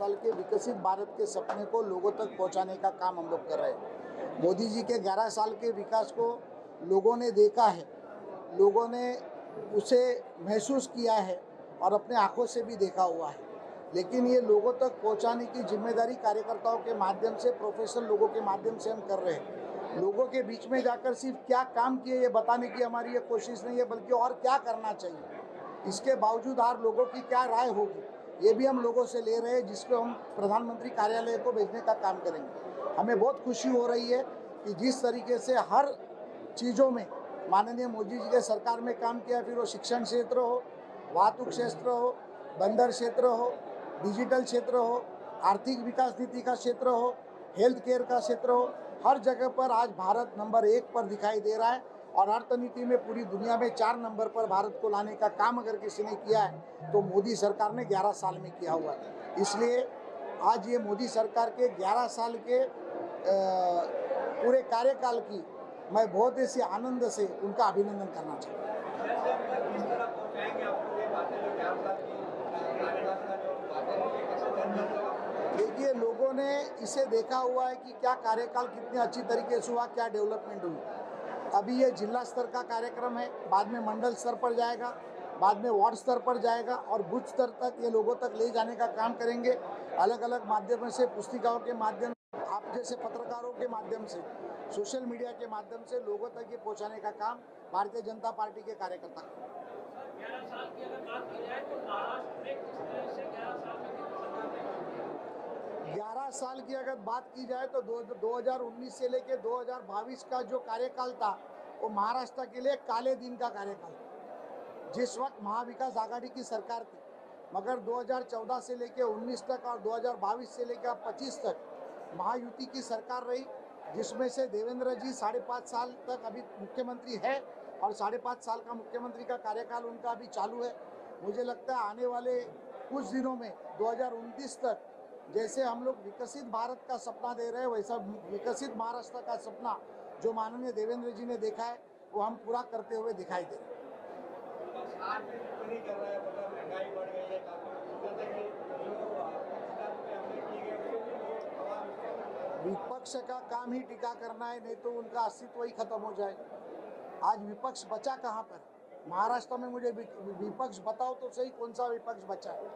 साल के विकसित भारत के सपने को लोगों तक पहुंचाने का काम हम लोग कर रहे हैं। मोदी जी के 11 साल के विकास को लोगों ने देखा है, लोगों ने उसे महसूस किया है और अपने आंखों से भी देखा हुआ है। लेकिन ये लोगों तक पहुंचाने की जिम्मेदारी कार्यकर्ताओं के माध्यम से, प्रोफेशनल लोगों के माध्यम से हम कर रहे हैं। लोगों के बीच में जाकर सिर्फ क्या काम किए ये बताने की हमारी ये कोशिश नहीं है, बल्कि और क्या करना चाहिए, इसके बावजूद हर लोगों की क्या राय होगी ये भी हम लोगों से ले रहे हैं, जिसको हम प्रधानमंत्री कार्यालय को भेजने का काम करेंगे। हमें बहुत खुशी हो रही है कि जिस तरीके से हर चीज़ों में माननीय मोदी जी के सरकार में काम किया, फिर वो शिक्षण क्षेत्र हो, वाहतूक क्षेत्र हो, बंदर क्षेत्र हो, डिजिटल क्षेत्र हो, आर्थिक विकास नीति का क्षेत्र हो, हेल्थ केयर का क्षेत्र हो, हर जगह पर आज भारत नंबर 1 पर दिखाई दे रहा है। और अर्थनीति में पूरी दुनिया में 4 नंबर पर भारत को लाने का काम अगर किसी ने किया है तो मोदी सरकार ने 11 साल में किया हुआ है। इसलिए आज ये मोदी सरकार के 11 साल के पूरे कार्यकाल की मैं बहुत ऐसे आनंद से उनका अभिनंदन करना चाहूँगा। देखिए, लोगों ने इसे देखा हुआ है कि क्या कार्यकाल कितने अच्छी तरीके से हुआ, क्या डेवलपमेंट हुई। अभी ये जिला स्तर का कार्यक्रम है, बाद में मंडल स्तर पर जाएगा, बाद में वार्ड स्तर पर जाएगा और बूथ स्तर तक ये लोगों तक ले जाने का काम करेंगे। अलग अलग माध्यमों से, पुस्तिकाओं के माध्यम, आप जैसे पत्रकारों के माध्यम से, सोशल मीडिया के माध्यम से लोगों तक ये पहुंचाने का काम भारतीय जनता पार्टी के कार्यकर्ता करेंगे। 11 साल की अगर बात की जाए तो महाराष्ट्र में किस तरह से 11 साल में कितनी सरकार देगी? 11 साल की अगर बात की जाए तो 2019 से लेकर 2022 का जो कार्यकाल था वो महाराष्ट्र के लिए काले दिन का कार्यकाल था। जिस वक्त महाविकास आघाड़ी की सरकार थी, मगर 2014 से लेकर 19 तक और 2022 से लेकर 25 तक महायुति की सरकार रही, जिसमें से देवेंद्र जी 5.5 साल तक अभी मुख्यमंत्री है और 5.5 साल का मुख्यमंत्री का कार्यकाल उनका अभी चालू है। मुझे लगता है आने वाले कुछ दिनों में 2029 तक जैसे हम लोग विकसित भारत का सपना दे रहे हैं, वैसा विकसित महाराष्ट्र का सपना जो माननीय देवेंद्र जी ने देखा है वो हम पूरा करते हुए दिखाई दे रहे हैं। विपक्ष का काम ही टीका करना है, नहीं तो उनका अस्तित्व ही खत्म हो जाए। आज विपक्ष बचा कहाँ पर? महाराष्ट्र में मुझे विपक्ष बताओ तो सही, कौन सा विपक्ष बचा है?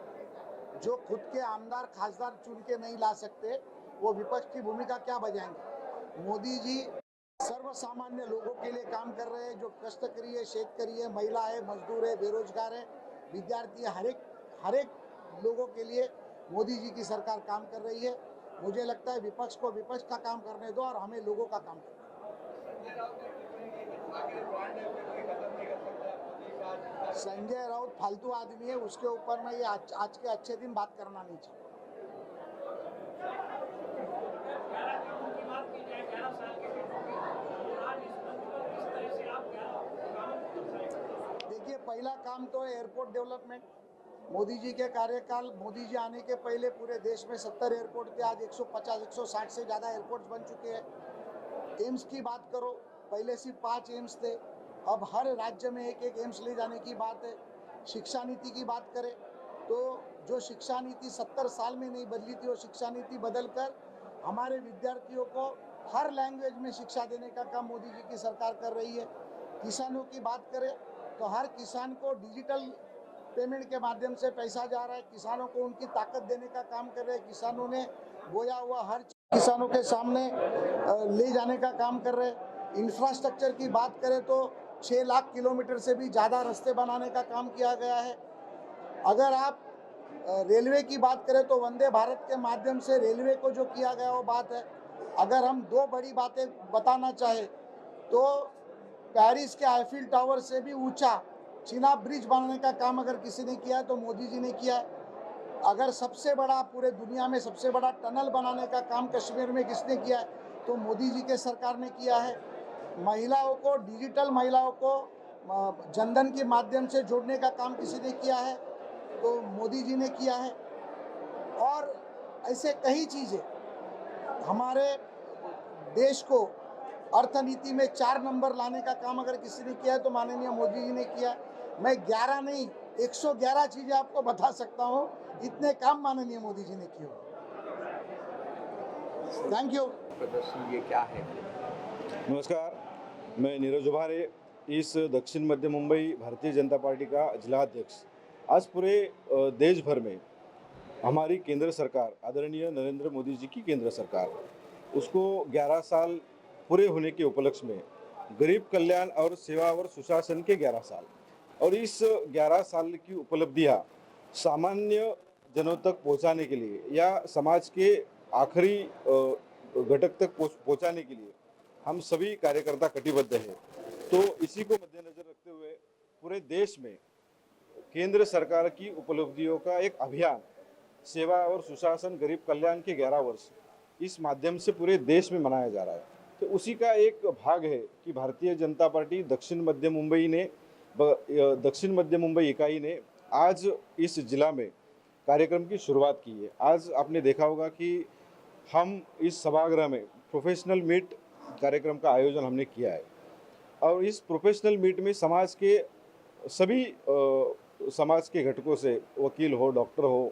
जो खुद के आमदार खासदार चुन के नहीं ला सकते वो विपक्ष की भूमिका क्या बजाएंगे? मोदी जी सर्वसामान्य लोगों के लिए काम कर रहे हैं, जो कष्टकरी है, शेतकरी है, महिला है, मजदूर है, बेरोजगार है, विद्यार्थी है, हर एक लोगों के लिए मोदी जी की सरकार काम कर रही है। मुझे लगता है विपक्ष को विपक्ष का काम करने दो और हमें लोगों का काम करना। संजय राउत फालतू आदमी है, उसके ऊपर मैं ये आज के अच्छे दिन बात करना नहीं चाहता। देखिए, पहला काम तो है एयरपोर्ट डेवलपमेंट। मोदी जी के कार्यकाल, मोदी जी आने के पहले पूरे देश में 70 एयरपोर्ट थे, आज 150-160 से ज़्यादा एयरपोर्ट्स बन चुके हैं। एम्स की बात करो, पहले सिर्फ 5 एम्स थे, अब हर राज्य में एक एम्स ले जाने की बात है। शिक्षा नीति की बात करें तो जो शिक्षा नीति 70 साल में नहीं बदली थी, वो शिक्षा नीति बदलकर हमारे विद्यार्थियों को हर लैंग्वेज में शिक्षा देने का काम मोदी जी की सरकार कर रही है। किसानों की बात करें तो हर किसान को डिजिटल पेमेंट के माध्यम से पैसा जा रहा है, किसानों को उनकी ताकत देने का काम कर रहे हैं। किसानों ने बोया हुआ हर चीज किसानों के सामने ले जाने का काम कर रहे हैं। इंफ्रास्ट्रक्चर की बात करें तो 6 लाख किलोमीटर से भी ज़्यादा रास्ते बनाने का काम किया गया है। अगर आप रेलवे की बात करें तो वंदे भारत के माध्यम से रेलवे को जो किया गया वो बात है। अगर हम 2 बड़ी बातें बताना चाहें तो पेरिस के आईफिल टावर से भी ऊंचा चीना ब्रिज बनाने का काम अगर किसी ने किया है तो मोदी जी ने किया है। अगर सबसे बड़ा, पूरे दुनिया में सबसे बड़ा टनल बनाने का काम कश्मीर में किसने किया है तो मोदी जी के सरकार ने किया है। महिलाओं को, डिजिटल महिलाओं को जनधन के माध्यम से जोड़ने का काम किसी ने किया है तो मोदी जी ने किया है। और ऐसे कई चीज़ें हमारे देश को अर्थनीति में 4 नंबर लाने का काम अगर किसी ने किया है तो माननीय मोदी जी ने किया है। मैं 11 नहीं 111 चीजें आपको बता सकता हूँ, इतने काम माननीय मोदी जी ने किए। Thank you. प्रदर्शन ये क्या है? नमस्कार, मैं नीरज उभारे, इस दक्षिण मध्य मुंबई भारतीय जनता पार्टी का जिला अध्यक्ष। आज पूरे देश भर में हमारी केंद्र सरकार, आदरणीय नरेंद्र मोदी जी की केंद्र सरकार, उसको 11 साल पूरे होने के उपलक्ष्य में गरीब कल्याण और सेवा और सुशासन के 11 साल, और इस 11 साल की उपलब्धियां सामान्य जनों तक पहुंचाने के लिए या समाज के आखिरी घटक तक पहुंचाने के लिए हम सभी कार्यकर्ता कटिबद्ध हैं। तो इसी को मद्देनजर रखते हुए पूरे देश में केंद्र सरकार की उपलब्धियों का एक अभियान, सेवा और सुशासन गरीब कल्याण के 11 वर्ष, इस माध्यम से पूरे देश में मनाया जा रहा है। तो उसी का एक भाग है कि भारतीय जनता पार्टी दक्षिण मध्य मुंबई इकाई ने आज इस जिला में कार्यक्रम की शुरुआत की है। आज आपने देखा होगा कि हम इस सभागृह में प्रोफेशनल मीट कार्यक्रम का आयोजन हमने किया है, और इस प्रोफेशनल मीट में समाज के सभी समाज के घटकों से, वकील हो, डॉक्टर हो,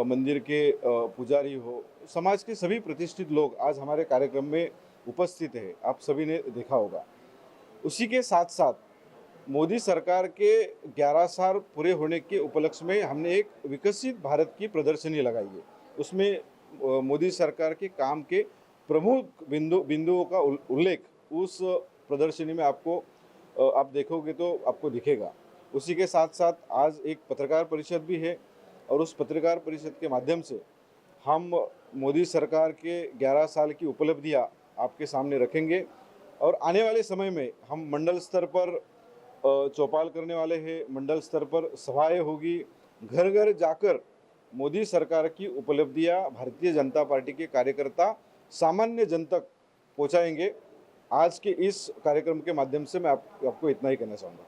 मंदिर के पुजारी हो, समाज के सभी प्रतिष्ठित लोग आज हमारे कार्यक्रम में उपस्थित हैं। आप सभी ने देखा होगा। उसी के साथ साथ मोदी सरकार के 11 साल पूरे होने के उपलक्ष्य में हमने एक विकसित भारत की प्रदर्शनी लगाई है। उसमें मोदी सरकार के काम के प्रमुख बिंदुओं का उल्लेख उस प्रदर्शनी में आप देखोगे तो आपको दिखेगा। उसी के साथ साथ आज एक पत्रकार परिषद भी है, और उस पत्रकार परिषद के माध्यम से हम मोदी सरकार के 11 साल की उपलब्धियां आपके सामने रखेंगे, और आने वाले समय में हम मंडल स्तर पर चौपाल करने वाले हैं, मंडल स्तर पर सभाएं होगी, घर घर जाकर मोदी सरकार की उपलब्धियां भारतीय जनता पार्टी के कार्यकर्ता सामान्य जन तक पहुंचाएंगे। आज के इस कार्यक्रम के माध्यम से मैं आपको इतना ही कहना चाहूँगा।